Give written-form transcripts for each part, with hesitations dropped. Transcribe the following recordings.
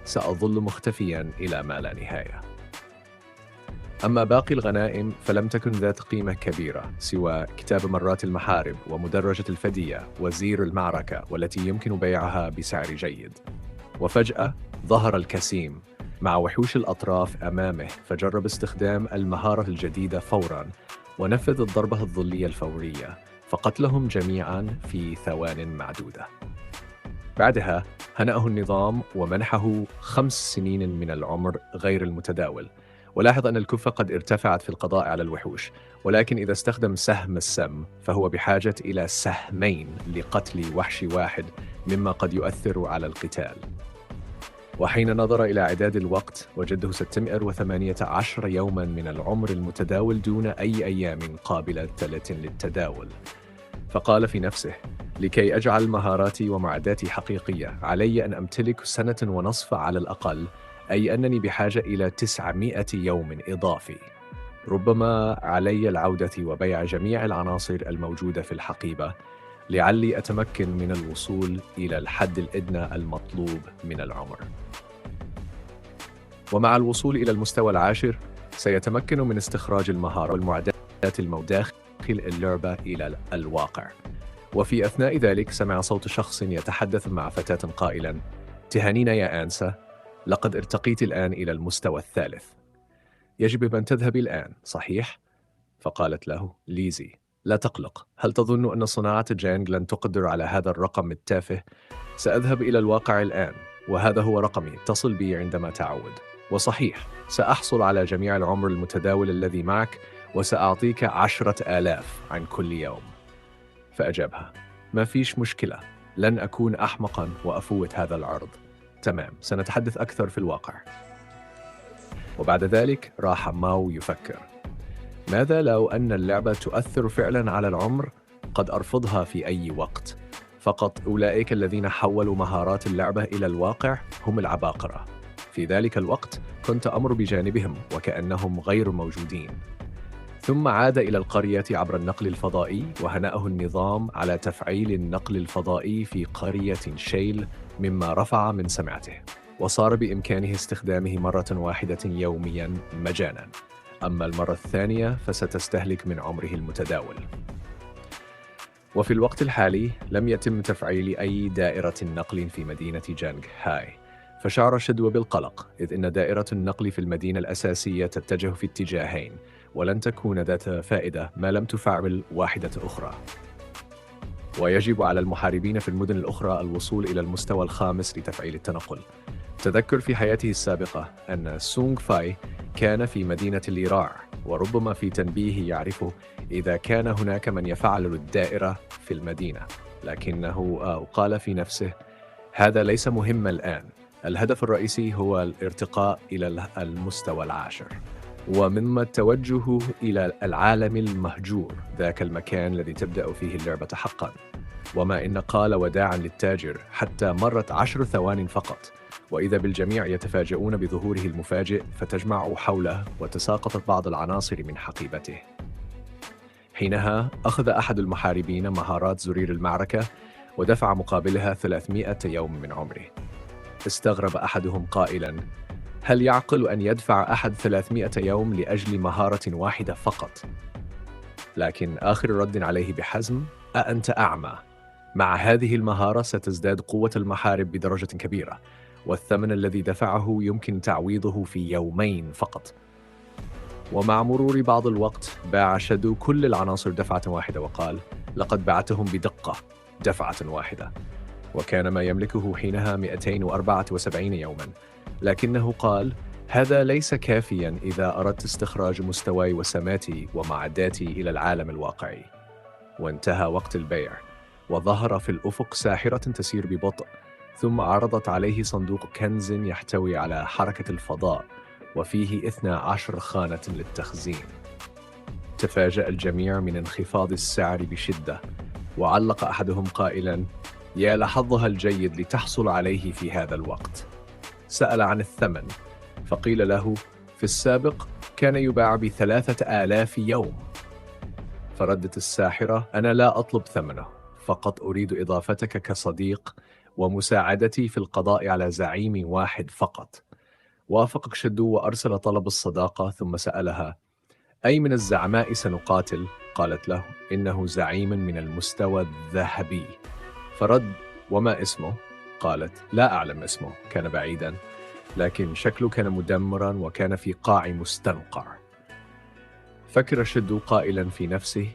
سأظل مختفيا إلى ما لا نهاية. أما باقي الغنائم فلم تكن ذات قيمة كبيرة سوى كتاب مرات المحارب ومدرجة الفدية وزير المعركة، والتي يمكن بيعها بسعر جيد. وفجأة ظهر الكسيم مع وحوش الأطراف أمامه، فجرب استخدام المهارة الجديدة فوراً ونفذ الضربة الظلية الفورية، فقتلهم جميعاً في ثوان معدودة. بعدها هنأه النظام ومنحه 5 سنين من العمر غير المتداول. ولاحظ أن الكفة قد ارتفعت في القضاء على الوحوش، ولكن إذا استخدم سهم السم فهو بحاجة إلى سهمين لقتل وحش واحد، مما قد يؤثر على القتال. وحين نظر إلى إعداد الوقت وجده 618 يوماً من العمر المتداول دون أي أيام قابلة للتداول. فقال في نفسه: لكي أجعل مهاراتي ومعداتي حقيقية علي أن أمتلك 1.5 سنة على الأقل، أي أنني بحاجة إلى 900 يوم إضافي. ربما علي العودة وبيع جميع العناصر الموجودة في الحقيبة لعلي أتمكن من الوصول إلى الحد الأدنى المطلوب من العمر. ومع الوصول إلى المستوى العاشر سيتمكن من استخراج المهارة والمعدات داخل اللعبة إلى الواقع. وفي أثناء ذلك سمع صوت شخص يتحدث مع فتاة قائلاً: تهانينا يا آنسة، لقد ارتقيت الآن إلى المستوى الثالث. يجب أن تذهبي الآن، صحيح؟ فقالت له ليزي: لا تقلق، هل تظن أن صناعة جانغ لن تقدر على هذا الرقم التافه؟ سأذهب إلى الواقع الآن، وهذا هو رقمي، اتصل بي عندما تعود. وصحيح، سأحصل على جميع العمر المتداول الذي معك، وسأعطيك 10,000 عن كل يوم. فأجابها: ما فيش مشكلة، لن أكون أحمقاً وأفوت هذا العرض. تمام، سنتحدث أكثر في الواقع. وبعد ذلك راح ماو يفكر: ماذا لو أن اللعبة تؤثر فعلاً على العمر؟ قد أرفضها في أي وقت. فقط أولئك الذين حولوا مهارات اللعبة إلى الواقع هم العباقرة. في ذلك الوقت كنت أمر بجانبهم وكأنهم غير موجودين. ثم عاد إلى القرية عبر النقل الفضائي، وهنأه النظام على تفعيل النقل الفضائي في قرية شيل، مما رفع من سمعته، وصار بإمكانه استخدامه مرة واحدة يومياً مجاناً. أما المرة الثانية فستستهلك من عمره المتداول. وفي الوقت الحالي لم يتم تفعيل أي دائرة نقل في مدينة جانغ هاي، فشعر شدوى بالقلق، إذ إن دائرة النقل في المدينة الأساسية تتجه في اتجاهين، ولن تكون ذات فائدة ما لم تفعل واحدة أخرى. ويجب على المحاربين في المدن الأخرى الوصول إلى المستوى الخامس لتفعيل التنقل. تذكر في حياته السابقة أن سونغ فاي كان في مدينة ليراع، وربما في تنبيه يعرفه إذا كان هناك من يفعل الدائرة في المدينة، لكنه قال في نفسه: هذا ليس مهما الآن، الهدف الرئيسي هو الارتقاء إلى المستوى العاشر، ومن التوجه إلى العالم المهجور، ذاك المكان الذي تبدأ فيه اللعبة حقاً. وما إن قال وداعاً للتاجر حتى مرت 10 ثوان فقط، وإذا بالجميع يتفاجؤون بظهوره المفاجئ، فتجمع حوله وتساقطت بعض العناصر من حقيبته. حينها أخذ أحد المحاربين مهارات زرير المعركة ودفع مقابلها 300 يوم من عمره. استغرب أحدهم قائلاً: هل يعقل أن يدفع أحد 300 يوم لأجل مهارة واحدة فقط؟ لكن آخر رد عليه بحزم: أأنت أعمى؟ مع هذه المهارة ستزداد قوة المحارب بدرجة كبيرة، والثمن الذي دفعه يمكن تعويضه في يومين فقط. ومع مرور بعض الوقت باع شادو كل العناصر دفعة واحدة، وقال: لقد بعتهم بدقة دفعة واحدة. وكان ما يملكه حينها 274 يوماً، لكنه قال: هذا ليس كافياً إذا أردت استخراج مستواي وسماتي ومعداتي إلى العالم الواقعي. وانتهى وقت البيع، وظهر في الأفق ساحرة تسير ببطء، ثم عرضت عليه صندوق كنز يحتوي على حركة الفضاء، وفيه 12 خانة للتخزين. تفاجأ الجميع من انخفاض السعر بشدة، وعلق أحدهم قائلاً: يا لحظها الجيد لتحصل عليه في هذا الوقت. سأل عن الثمن، فقيل له: في السابق كان يباع ب3,000 يوم. فردت الساحرة: أنا لا أطلب ثمنه، فقط أريد إضافتك كصديق ومساعدتي في القضاء على زعيم واحد فقط. وافق شدو وأرسل طلب الصداقة، ثم سألها: أي من الزعماء سنقاتل؟ قالت له: إنه زعيم من المستوى الذهبي. فرد: وما اسمه؟ قالت: لا أعلم اسمه، كان بعيدا، لكن شكله كان مدمرا وكان في قاع مستنقع. فكر شدو قائلا في نفسه: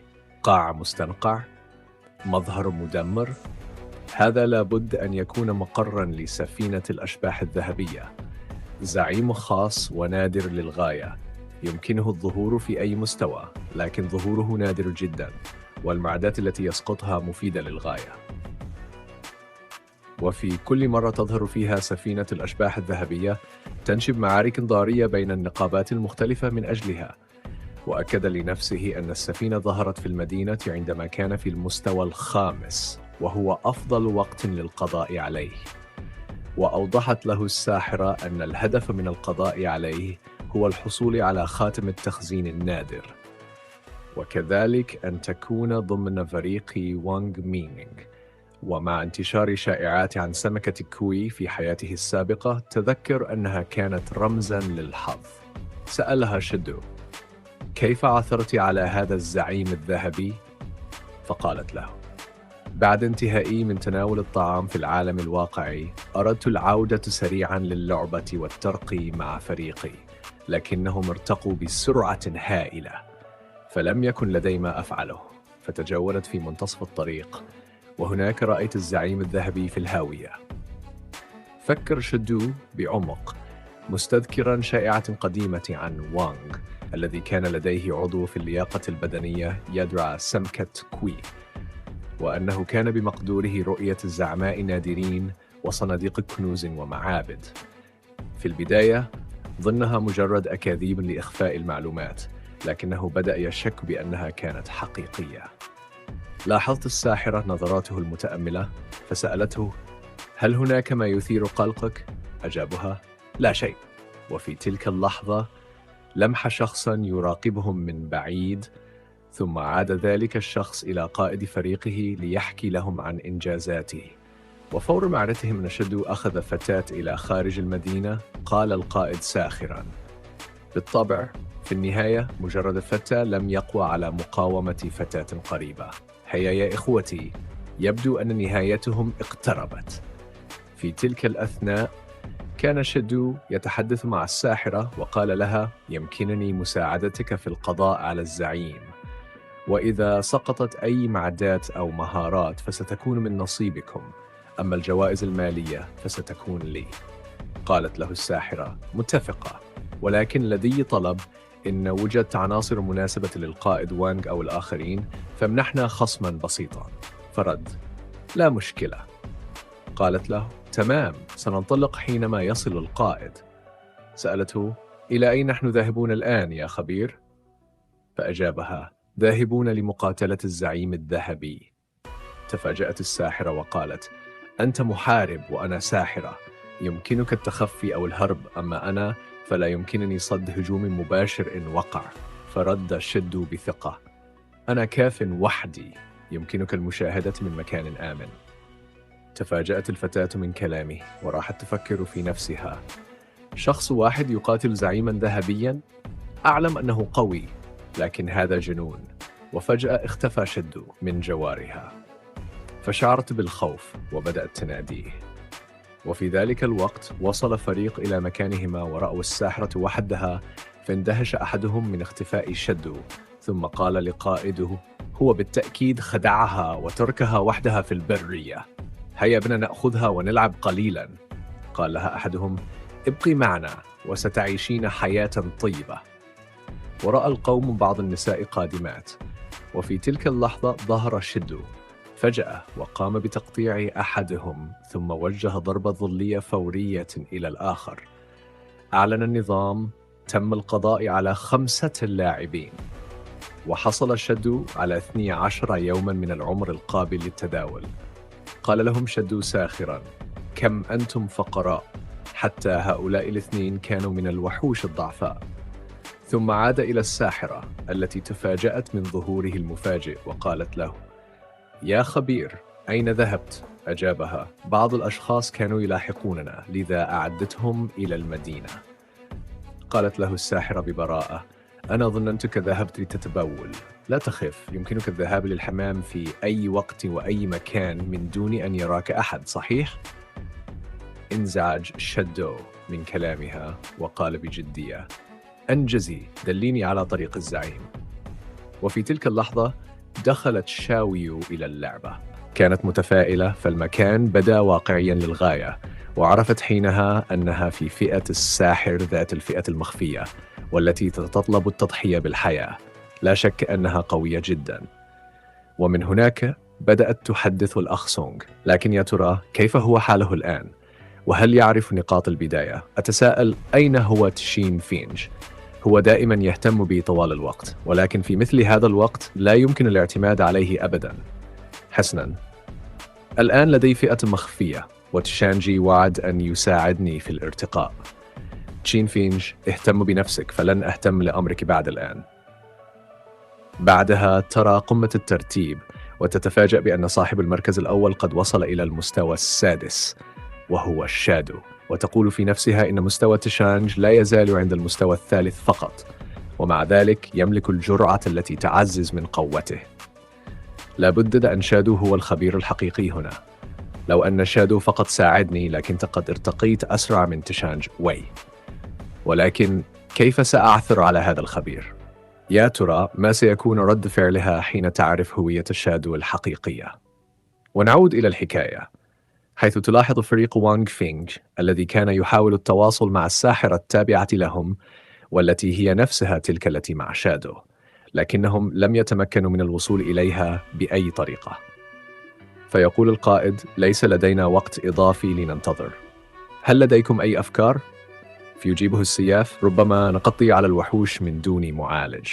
قاع مستنقع؟ مظهر مدمر؟ هذا لابد أن يكون مقرا لسفينة الأشباح الذهبية. زعيم خاص ونادر للغاية، يمكنه الظهور في أي مستوى، لكن ظهوره نادر جدا، والمعدات التي يسقطها مفيدة للغاية. وفي كل مرة تظهر فيها سفينة الأشباح الذهبية تنشب معارك ضارية بين النقابات المختلفة من أجلها. وأكد لنفسه أن السفينة ظهرت في المدينة عندما كان في المستوى الخامس، وهو أفضل وقت للقضاء عليه. وأوضحت له الساحرة أن الهدف من القضاء عليه هو الحصول على خاتم التخزين النادر، وكذلك أن تكون ضمن فريق وانغ مينغ. ومع انتشار شائعات عن سمكة كوي في حياته السابقة، تذكر أنها كانت رمزاً للحظ. سألها شدو: كيف عثرت على هذا الزعيم الذهبي؟ فقالت له: بعد انتهائي من تناول الطعام في العالم الواقعي، أردت العودة سريعاً للعبة والترقي مع فريقي، لكنهم ارتقوا بسرعة هائلة، فلم يكن لدي ما أفعله. فتجولت في منتصف الطريق، وهناك رأيت الزعيم الذهبي في الهاوية. فكر شدو بعمق، مستذكراً شائعة قديمة عن وانغ الذي كان لديه عضو في اللياقة البدنية يدعى سمكة كوي، وأنه كان بمقدوره رؤية الزعماء نادرين وصناديق كنوز ومعابد. في البداية ظنها مجرد أكاذيب لإخفاء المعلومات، لكنه بدأ يشك بأنها كانت حقيقية. لاحظت الساحرة نظراته المتأملة، فسألته: هل هناك ما يثير قلقك؟ أجابها: لا شيء. وفي تلك اللحظة لمح شخصاً يراقبهم من بعيد، ثم عاد ذلك الشخص إلى قائد فريقه ليحكي لهم عن إنجازاته. وفور معرفته من شدو أخذ فتاة إلى خارج المدينة. قال القائد ساخراً: بالطبع، في النهاية مجرد فتاة لم يقوى على مقاومة فتاة قريبة. هيا يا إخوتي، يبدو أن نهايتهم اقتربت. في تلك الأثناء كان شدو يتحدث مع الساحرة، وقال لها: يمكنني مساعدتك في القضاء على الزعيم، وإذا سقطت أي معدات أو مهارات فستكون من نصيبكم، أما الجوائز المالية فستكون لي. قالت له الساحرة: متفقة، ولكن لدي طلب. إن وجدت عناصر مناسبة للقائد وانغ أو الآخرين فامنحنا خصماً بسيطاً. فرد: لا مشكلة. قالت له: تمام، سننطلق حينما يصل القائد. سألته: إلى أين نحن ذاهبون الآن يا خبير؟ فأجابها: ذاهبون لمقاتلة الزعيم الذهبي. تفاجأت الساحرة وقالت: أنت محارب وأنا ساحرة، يمكنك التخفي أو الهرب، أما أنا فلا يمكنني صد هجوم مباشر إن وقع. فرد شدو بثقة: أنا كاف وحدي، يمكنك المشاهدة من مكان آمن. تفاجأت الفتاة من كلامه، وراحت تفكر في نفسها: شخص واحد يقاتل زعيما ذهبيا؟ أعلم أنه قوي، لكن هذا جنون. وفجأة اختفى شدو من جوارها، فشعرت بالخوف وبدأت تناديه. وفي ذلك الوقت وصل فريق إلى مكانهما ورأوا الساحرة وحدها، فاندهش أحدهم من اختفاء شدو، ثم قال لقائده: هو بالتأكيد خدعها وتركها وحدها في البرية، هيا بنا نأخذها ونلعب قليلا. قال لها أحدهم: ابقي معنا وستعيشين حياة طيبة. ورأى القوم بعض النساء قادمات، وفي تلك اللحظة ظهر شدو فجأة وقام بتقطيع أحدهم، ثم وجه ضربة ظلية فورية إلى الآخر. أعلن النظام: تم القضاء على 5 لاعبين، وحصل شدو على 12 يوما من العمر القابل للتداول. قال لهم شدو ساخرا: كم أنتم فقراء، حتى هؤلاء الاثنين كانوا من الوحوش الضعفاء. ثم عاد إلى الساحرة التي تفاجأت من ظهوره المفاجئ، وقالت له: يا خبير، أين ذهبت؟ أجابها: بعض الأشخاص كانوا يلاحقوننا، لذا أعدتهم إلى المدينة. قالت له الساحرة ببراءة: أنا ظننتك ذهبت لتتبول. لا تخف، يمكنك الذهاب للحمام في أي وقت وأي مكان من دون أن يراك أحد، صحيح؟ انزعج شادو من كلامها وقال بجدية: أنجزي، دليني على طريق الزعيم. وفي تلك اللحظة دخلت شاويو إلى اللعبة. كانت متفائلة، فالمكان بدا واقعيا للغاية، وعرفت حينها أنها في فئة الساحر ذات الفئة المخفية، والتي تتطلب التضحية بالحياة. لا شك أنها قوية جدا. ومن هناك بدأت تحدث الأخ سونغ. لكن يا ترى كيف هو حاله الآن؟ وهل يعرف نقاط البداية؟ أتساءل أين هو تشين فينج؟ هو دائما يهتم بي طوال الوقت، ولكن في مثل هذا الوقت لا يمكن الاعتماد عليه أبدا. حسنا، الآن لدي فئة مخفية، وتشانجي وعد أن يساعدني في الارتقاء. تشين فينج، اهتم بنفسك، فلن أهتم لأمرك بعد الآن. بعدها ترى قمة الترتيب، وتتفاجأ بأن صاحب المركز الأول قد وصل إلى المستوى السادس، وهو الشادو. وتقول في نفسها إن مستوى تشانج لا يزال عند المستوى الثالث فقط، ومع ذلك يملك الجرعة التي تعزز من قوته. لابد أن شادو هو الخبير الحقيقي هنا. لو أن شادو فقط ساعدني لكنت قد ارتقيت أسرع من تشانج وي. ولكن كيف سأعثر على هذا الخبير؟ يا ترى ما سيكون رد فعلها حين تعرف هوية شادو الحقيقية؟ ونعود إلى الحكاية، حيث تلاحظ فريق وانغ فينج الذي كان يحاول التواصل مع الساحرة التابعة لهم، والتي هي نفسها تلك التي مع شادو، لكنهم لم يتمكنوا من الوصول إليها بأي طريقة. فيقول القائد: ليس لدينا وقت إضافي لننتظر، هل لديكم أي أفكار؟ فيجيبه السياف: ربما نقضي على الوحوش من دون معالج.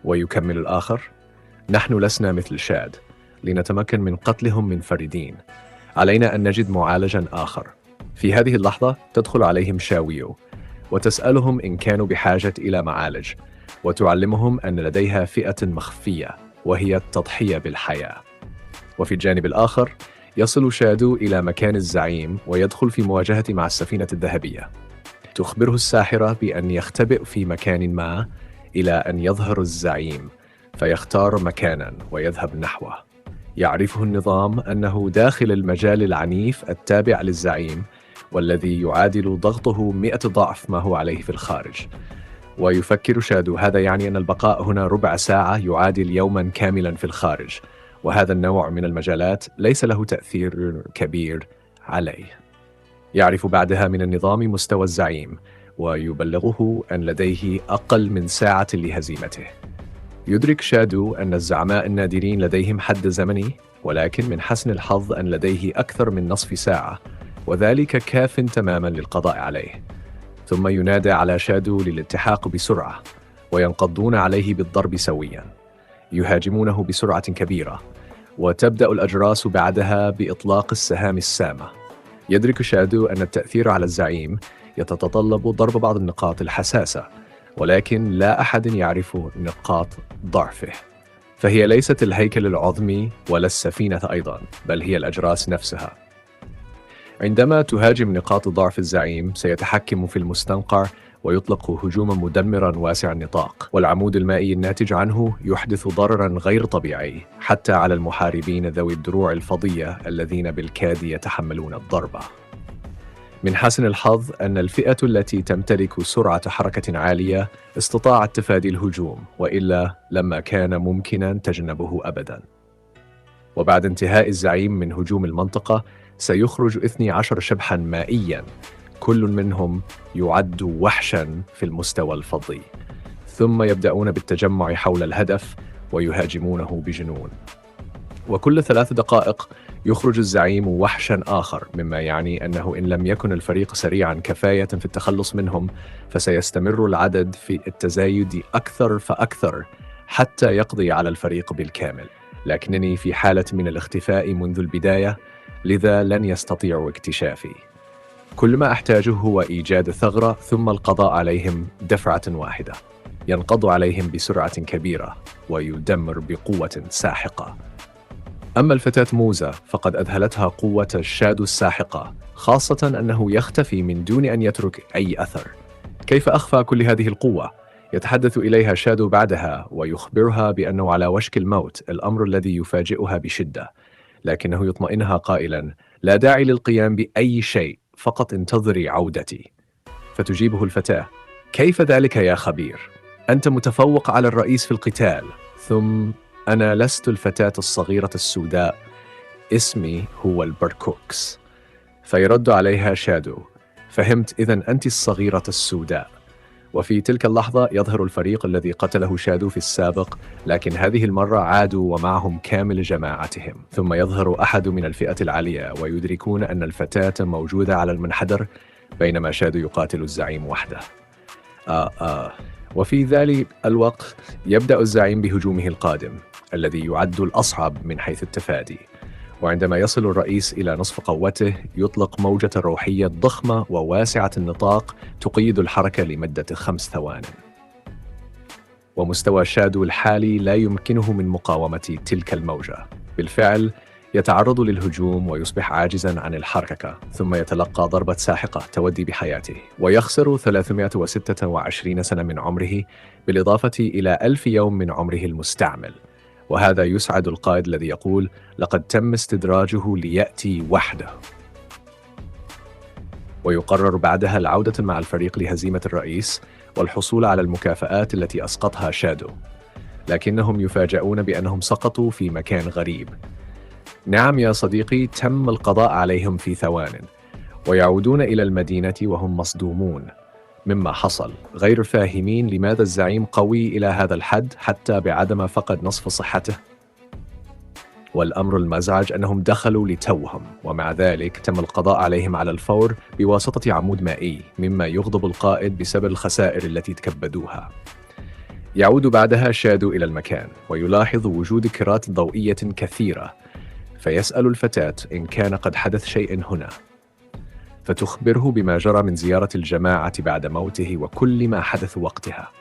ويكمل الآخر: نحن لسنا مثل شاد، لنتمكن من قتلهم منفردين، علينا أن نجد معالجا آخر. في هذه اللحظة تدخل عليهم شاويو وتسألهم إن كانوا بحاجة إلى معالج، وتعلمهم أن لديها فئة مخفية وهي التضحية بالحياة. وفي الجانب الآخر يصل شادو إلى مكان الزعيم ويدخل في مواجهة مع السفينة الذهبية. تخبره الساحرة بأن يختبئ في مكان ما إلى أن يظهر الزعيم، فيختار مكانا ويذهب نحوه. يعرفه النظام أنه داخل المجال العنيف التابع للزعيم، والذي يعادل ضغطه 100 ضعف ما هو عليه في الخارج. ويفكر شادو: هذا يعني أن البقاء هنا ربع ساعة يعادل يوما كاملا في الخارج، وهذا النوع من المجالات ليس له تأثير كبير عليه. يعرف بعدها من النظام مستوى الزعيم، ويبلغه أن لديه أقل من ساعة لهزيمته. يدرك شادو أن الزعماء النادرين لديهم حد زمني، ولكن من حسن الحظ أن لديه أكثر من نصف ساعة، وذلك كاف تماما للقضاء عليه. ثم ينادى على شادو للالتحاق بسرعة، وينقضون عليه بالضرب سويا. يهاجمونه بسرعة كبيرة، وتبدأ الأجراس بعدها بإطلاق السهام السامة. يدرك شادو أن التأثير على الزعيم يتطلب ضرب بعض النقاط الحساسة، ولكن لا أحد يعرف نقاط ضعفه. فهي ليست الهيكل العظمي ولا السفينة أيضا، بل هي الأجراس نفسها. عندما تهاجم نقاط ضعف الزعيم سيتحكم في المستنقع ويطلق هجوما مدمرا واسع النطاق، والعمود المائي الناتج عنه يحدث ضررا غير طبيعي حتى على المحاربين ذوي الدروع الفضية الذين بالكاد يتحملون الضربة. من حسن الحظ أن الفئة التي تمتلك سرعة حركة عالية استطاعت تفادي الهجوم، وإلا لما كان ممكنا تجنبه أبدا. وبعد انتهاء الزعيم من هجوم المنطقة سيخرج 12 شبحا مائيا، كل منهم يعد وحشا في المستوى الفضي، ثم يبدأون بالتجمع حول الهدف ويهاجمونه بجنون. وكل 3 دقائق يخرج الزعيم وحشا آخر، مما يعني أنه إن لم يكن الفريق سريعا كفاية في التخلص منهم فسيستمر العدد في التزايد أكثر فأكثر حتى يقضي على الفريق بالكامل. لكنني في حالة من الاختفاء منذ البداية، لذا لن يستطيعوا اكتشافي. كل ما أحتاجه هو إيجاد ثغرة ثم القضاء عليهم دفعة واحدة. ينقض عليهم بسرعة كبيرة ويدمر بقوة ساحقة. أما الفتاة موزة فقد أذهلتها قوة الشادو الساحقة، خاصة أنه يختفي من دون أن يترك أي أثر. كيف أخفى كل هذه القوة؟ يتحدث إليها شادو بعدها ويخبرها بأنه على وشك الموت، الأمر الذي يفاجئها بشدة، لكنه يطمئنها قائلا: لا داعي للقيام بأي شيء، فقط انتظري عودتي. فتجيبه الفتاة: كيف ذلك يا خبير؟ أنت متفوق على الرئيس في القتال. ثم: أنا لست الفتاة الصغيرة السوداء، اسمي هو البركوكس. فيرد عليها شادو: فهمت، إذن أنت الصغيرة السوداء. وفي تلك اللحظة يظهر الفريق الذي قتله شادو في السابق، لكن هذه المرة عادوا ومعهم كامل جماعتهم. ثم يظهر أحد من الفئة العالية ويدركون أن الفتاة موجودة على المنحدر، بينما شادو يقاتل الزعيم وحده. وفي ذلك الوقت يبدأ الزعيم بهجومه القادم، الذي يعد الأصعب من حيث التفادي. وعندما يصل الرئيس إلى نصف قوته يطلق موجة روحية ضخمة وواسعة النطاق تقيد الحركة لمدة 5 ثوان. ومستوى شادو الحالي لا يمكنه من مقاومة تلك الموجة. بالفعل يتعرض للهجوم ويصبح عاجزاً عن الحركة، ثم يتلقى ضربة ساحقة تودي بحياته، ويخسر 326 سنة من عمره، بالإضافة إلى 1000 يوم من عمره المستعمل. وهذا يسعد القائد الذي يقول: لقد تم استدراجه ليأتي وحده. ويقرر بعدها العودة مع الفريق لهزيمة الرئيس والحصول على المكافآت التي أسقطها شادو، لكنهم يفاجؤون بأنهم سقطوا في مكان غريب. نعم يا صديقي، تم القضاء عليهم في ثوان، ويعودون إلى المدينة وهم مصدومون مما حصل، غير فاهمين لماذا الزعيم قوي إلى هذا الحد حتى بعدما فقد نصف صحته. والأمر المزعج أنهم دخلوا لتوهم، ومع ذلك تم القضاء عليهم على الفور بواسطة عمود مائي، مما يغضب القائد بسبب الخسائر التي تكبدوها. يعود بعدها شادو إلى المكان ويلاحظ وجود كرات ضوئية كثيرة، فيسأل الفتاة إن كان قد حدث شيء هنا، فتخبره بما جرى من زيارة الجماعة بعد موته وكل ما حدث وقتها.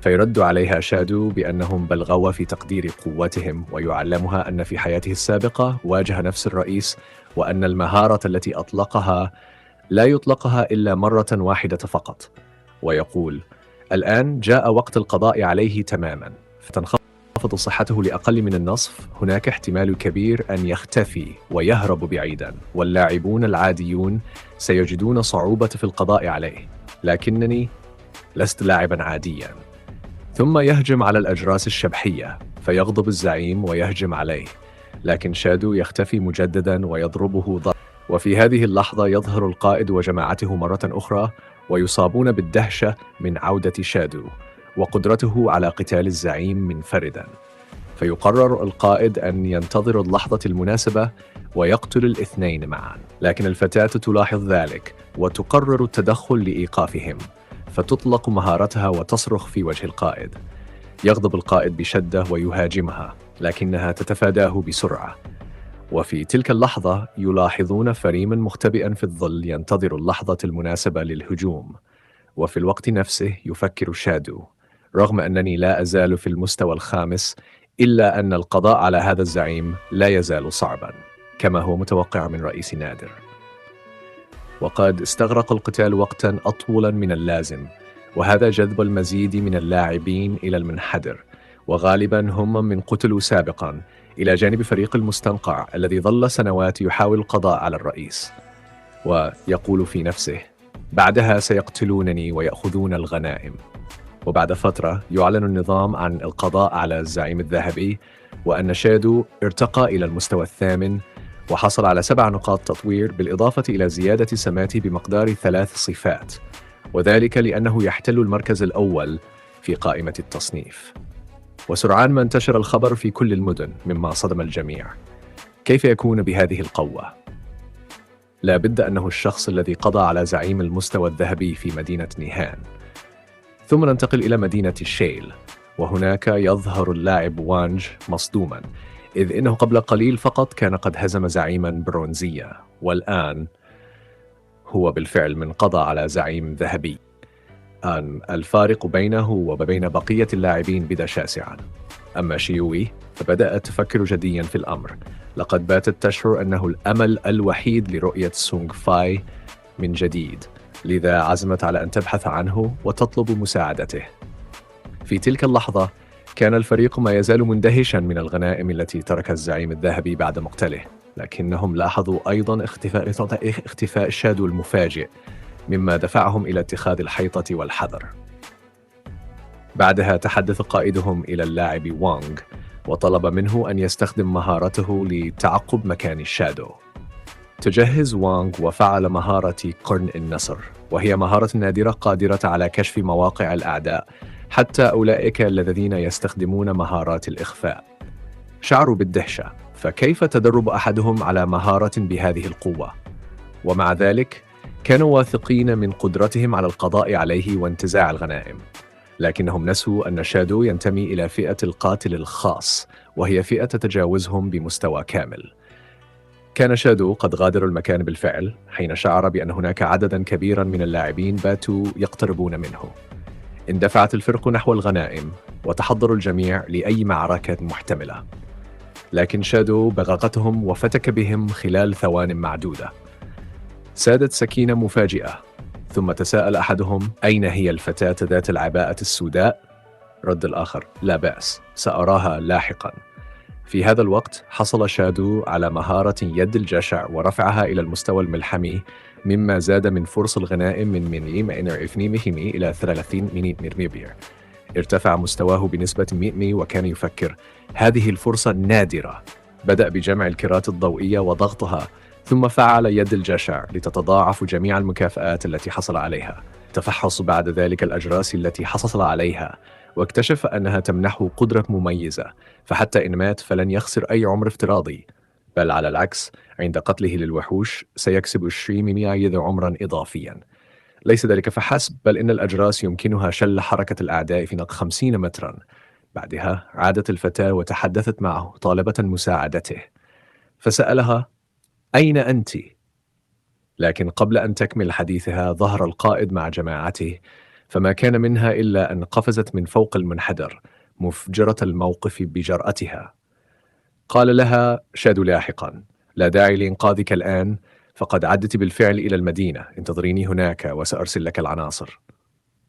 فيرد عليها شادو بأنهم بلغوا في تقدير قوتهم، ويعلمها أن في حياته السابقة واجه نفس الرئيس، وأن المهارة التي أطلقها لا يطلقها إلا مرة واحدة فقط. ويقول: الآن جاء وقت القضاء عليه تماما. فتنخفض صحته لأقل من النصف، هناك احتمال كبير أن يختفي ويهرب بعيدا، واللاعبون العاديون سيجدون صعوبة في القضاء عليه، لكنني لست لاعبا عاديا. ثم يهجم على الأجراس الشبحية، فيغضب الزعيم ويهجم عليه، لكن شادو يختفي مجددا ويضربه ضرب. وفي هذه اللحظة يظهر القائد وجماعته مرة أخرى، ويصابون بالدهشة من عودة شادو وقدرته على قتال الزعيم منفردا. فيقرر القائد أن ينتظر اللحظة المناسبة ويقتل الاثنين معا، لكن الفتاة تلاحظ ذلك وتقرر التدخل لإيقافهم، فتطلق مهارتها وتصرخ في وجه القائد. يغضب القائد بشدة ويهاجمها، لكنها تتفاداه بسرعة. وفي تلك اللحظة يلاحظون فريما مختبئا في الظل ينتظر اللحظة المناسبة للهجوم. وفي الوقت نفسه يفكر شادو: رغم أنني لا أزال في المستوى الخامس، إلا أن القضاء على هذا الزعيم لا يزال صعبا، كما هو متوقع من رئيس نادر. وقد استغرق القتال وقتا أطول من اللازم، وهذا جذب المزيد من اللاعبين إلى المنحدر، وغالبا هم من قتلوا سابقا، إلى جانب فريق المستنقع الذي ظل سنوات يحاول القضاء على الرئيس. ويقول في نفسه: بعدها سيقتلونني ويأخذون الغنائم. وبعد فترة يعلن النظام عن القضاء على الزعيم الذهبي، وأن شادو ارتقى إلى المستوى الثامن وحصل على 7 نقاط تطوير، بالإضافة إلى زيادة سماته بمقدار 3 صفات، وذلك لأنه يحتل المركز الأول في قائمة التصنيف. وسرعان ما انتشر الخبر في كل المدن، مما صدم الجميع. كيف يكون بهذه القوة؟ لا بد أنه الشخص الذي قضى على زعيم المستوى الذهبي في مدينة نيهان. ثم ننتقل إلى مدينة الشيل، وهناك يظهر اللاعب وانج مصدوما، إذ إنه قبل قليل فقط كان قد هزم زعيما برونزية، والآن هو بالفعل من قضى على زعيم ذهبي. أن الفارق بينه وبين بقية اللاعبين بدا شاسعاً. أما شيوي فبدأت تفكر جدياً في الأمر. لقد باتت تشعر أنه الأمل الوحيد لرؤية سونغ فاي من جديد، لذا عزمت على أن تبحث عنه وتطلب مساعدته. في تلك اللحظة كان الفريق ما يزال مندهشاً من الغنائم التي تركها الزعيم الذهبي بعد مقتله، لكنهم لاحظوا أيضاً اختفاء شادو المفاجئ، مما دفعهم إلى اتخاذ الحيطة والحذر. بعدها تحدث قائدهم إلى اللاعب وانغ وطلب منه أن يستخدم مهارته لتعقب مكان الشادو. تجهز وانغ وفعل مهارة قرن النسر، وهي مهارة نادرة قادرة على كشف مواقع الأعداء حتى أولئك الذين يستخدمون مهارات الإخفاء. شعروا بالدهشة، فكيف تدرب أحدهم على مهارة بهذه القوة؟ ومع ذلك كانوا واثقين من قدرتهم على القضاء عليه وانتزاع الغنائم. لكنهم نسوا أن شادو ينتمي إلى فئة القاتل الخاص، وهي فئة تتجاوزهم بمستوى كامل. كان شادو قد غادر المكان بالفعل حين شعر بأن هناك عدداً كبيراً من اللاعبين باتوا يقتربون منه. اندفعت الفرق نحو الغنائم وتحضر الجميع لأي معركة محتملة، لكن شادو بغتهم وفتك بهم خلال ثوان معدودة. سادت سكينة مفاجئة، ثم تساءل أحدهم: أين هي الفتاة ذات العباءة السوداء؟ رد الآخر: لا بأس، سأراها لاحقاً. في هذا الوقت حصل شادو على مهارة يد الجشع ورفعها إلى المستوى الملحمي، مما زاد من فرص الغنائم من مليم إلى 30 مليم. ارتفع مستواه بنسبة 100 وكان يفكر: هذه الفرصة نادرة. بدأ بجمع الكرات الضوئية وضغطها، ثم فعل يد الجشع لتتضاعف جميع المكافآت التي حصل عليها. تفحص بعد ذلك الأجراس التي حصل عليها، واكتشف أنها تمنحه قدرة مميزة، فحتى إن مات فلن يخسر أي عمر افتراضي، بل على العكس، عند قتله للوحوش سيكسب 20 عمرا إضافيا. ليس ذلك فحسب، بل إن الأجراس يمكنها شل حركة الأعداء في نطاق 50 مترا. بعدها عادت الفتاة وتحدثت معه طالبة مساعدته، فسألها: أين أنت؟ لكن قبل أن تكمل حديثها ظهر القائد مع جماعته، فما كان منها إلا أن قفزت من فوق المنحدر مفجرة الموقف بجرأتها. قال لها شادو لاحقا: لا داعي لإنقاذك الآن، فقد عدت بالفعل إلى المدينة، انتظريني هناك وسأرسل لك العناصر.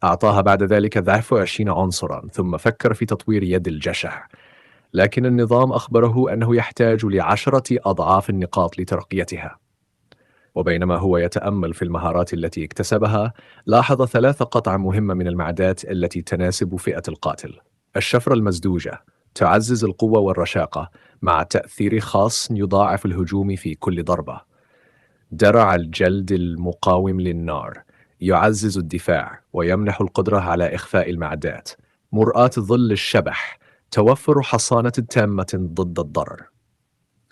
أعطاها بعد ذلك ضعف 20 عنصرا، ثم فكر في تطوير يد الجشع، لكن النظام أخبره أنه يحتاج ل10 أضعاف النقاط لترقيتها. وبينما هو يتأمل في المهارات التي اكتسبها، لاحظ 3 قطع مهمة من المعدات التي تناسب فئة القاتل. الشفرة المزدوجة تعزز القوة والرشاقة مع تأثير خاص يضاعف الهجوم في كل ضربة. درع الجلد المقاوم للنار يعزز الدفاع ويمنح القدرة على إخفاء المعدات. مرآة ظل الشبح توفر حصانة تامة ضد الضرر.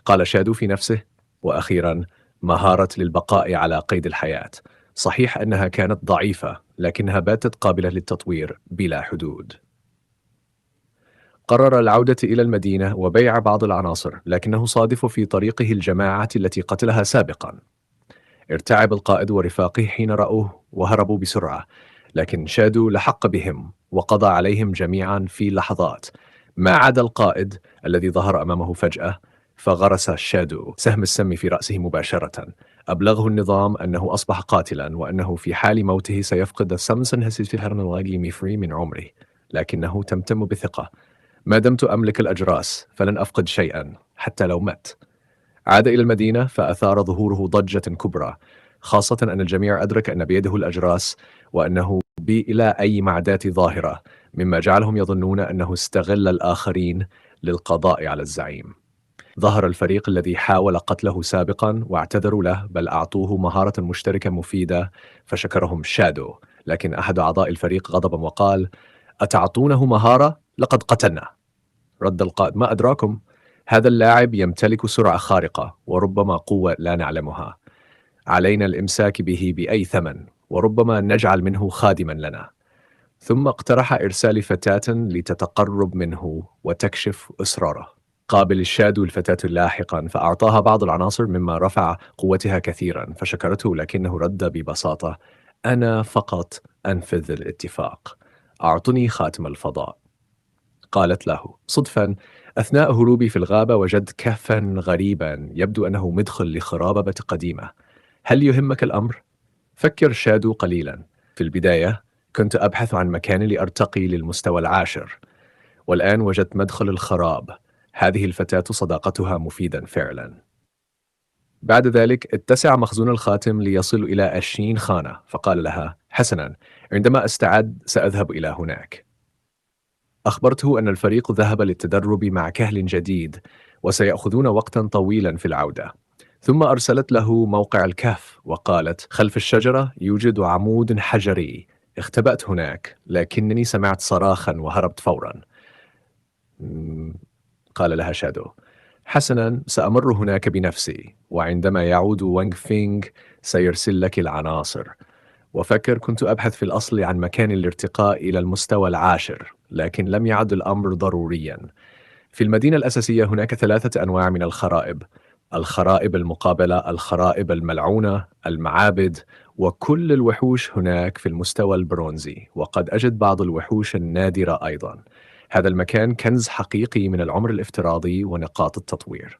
قال شادو في نفسه: وأخيرا، مهارة للبقاء على قيد الحياة. صحيح أنها كانت ضعيفة، لكنها باتت قابلة للتطوير بلا حدود. قرر العودة إلى المدينة وبيع بعض العناصر، لكنه صادف في طريقه الجماعة التي قتلها سابقا. ارتعب القائد ورفاقه حين رأوه وهربوا بسرعة، لكن شادو لحق بهم وقضى عليهم جميعا في لحظات، ما عدا القائد الذي ظهر أمامه فجأة، فغرس شادو سهم السم في رأسه مباشرة. أبلغه النظام أنه أصبح قاتلا، وأنه في حال موته سيفقد من عمره، لكنه تمتم بثقة: ما دمت أملك الأجراس فلن أفقد شيئا حتى لو مات. عاد إلى المدينة فأثار ظهوره ضجة كبرى، خاصة أن الجميع أدرك أن بيده الأجراس وأنه إلى أي معدات ظاهرة، مما جعلهم يظنون أنه استغل الآخرين للقضاء على الزعيم. ظهر الفريق الذي حاول قتله سابقا واعتذروا له، بل أعطوه مهارة مشتركة مفيدة، فشكرهم شادو. لكن أحد أعضاء الفريق غضبا وقال: أتعطونه مهارة؟ لقد قتلنا. رد القائد: ما أدراكم؟ هذا اللاعب يمتلك سرعة خارقة وربما قوة لا نعلمها. علينا الإمساك به بأي ثمن، وربما نجعل منه خادما لنا. ثم اقترح إرسال فتاة لتتقرب منه وتكشف أسراره. قابل الشادو الفتاة لاحقا، فأعطاها بعض العناصر مما رفع قوتها كثيرا، فشكرته، لكنه رد ببساطة: أنا فقط أنفذ الاتفاق. أعطني خاتم الفضاء. قالت له: صدفاً، أثناء هروبي في الغابة وجدت كهفاً غريباً يبدو أنه مدخل لخرابة قديمة. هل يهمك الأمر؟ فكر شادو قليلاً. في البداية كنت أبحث عن مكان لأرتقي للمستوى العاشر، والآن وجدت مدخل الخراب. هذه الفتاة صداقتها مفيداً فعلاً. بعد ذلك اتسع مخزون الخاتم ليصل إلى 20 خانة، فقال لها: حسناً، عندما أستعد سأذهب إلى هناك. أخبرته أن الفريق ذهب للتدرب مع كهل جديد وسيأخذون وقتا طويلا في العودة. ثم أرسلت له موقع الكهف وقالت: خلف الشجرة يوجد عمود حجري. اختبأت هناك لكنني سمعت صراخا وهربت فورا. "مم." قال لها شادو: حسنا، سأمر هناك بنفسي، وعندما يعود وانغ فينغ سيرسل لك العناصر. وفكر، كنت أبحث في الأصل عن مكان الارتقاء إلى المستوى العاشر، لكن لم يعد الأمر ضروريا. في المدينة الأساسية هناك 3 أنواع من الخرائب: الخرائب المقابلة، الخرائب الملعونة، المعابد، وكل الوحوش هناك في المستوى البرونزي، وقد أجد بعض الوحوش النادرة أيضا. هذا المكان كنز حقيقي من العمر الافتراضي ونقاط التطوير.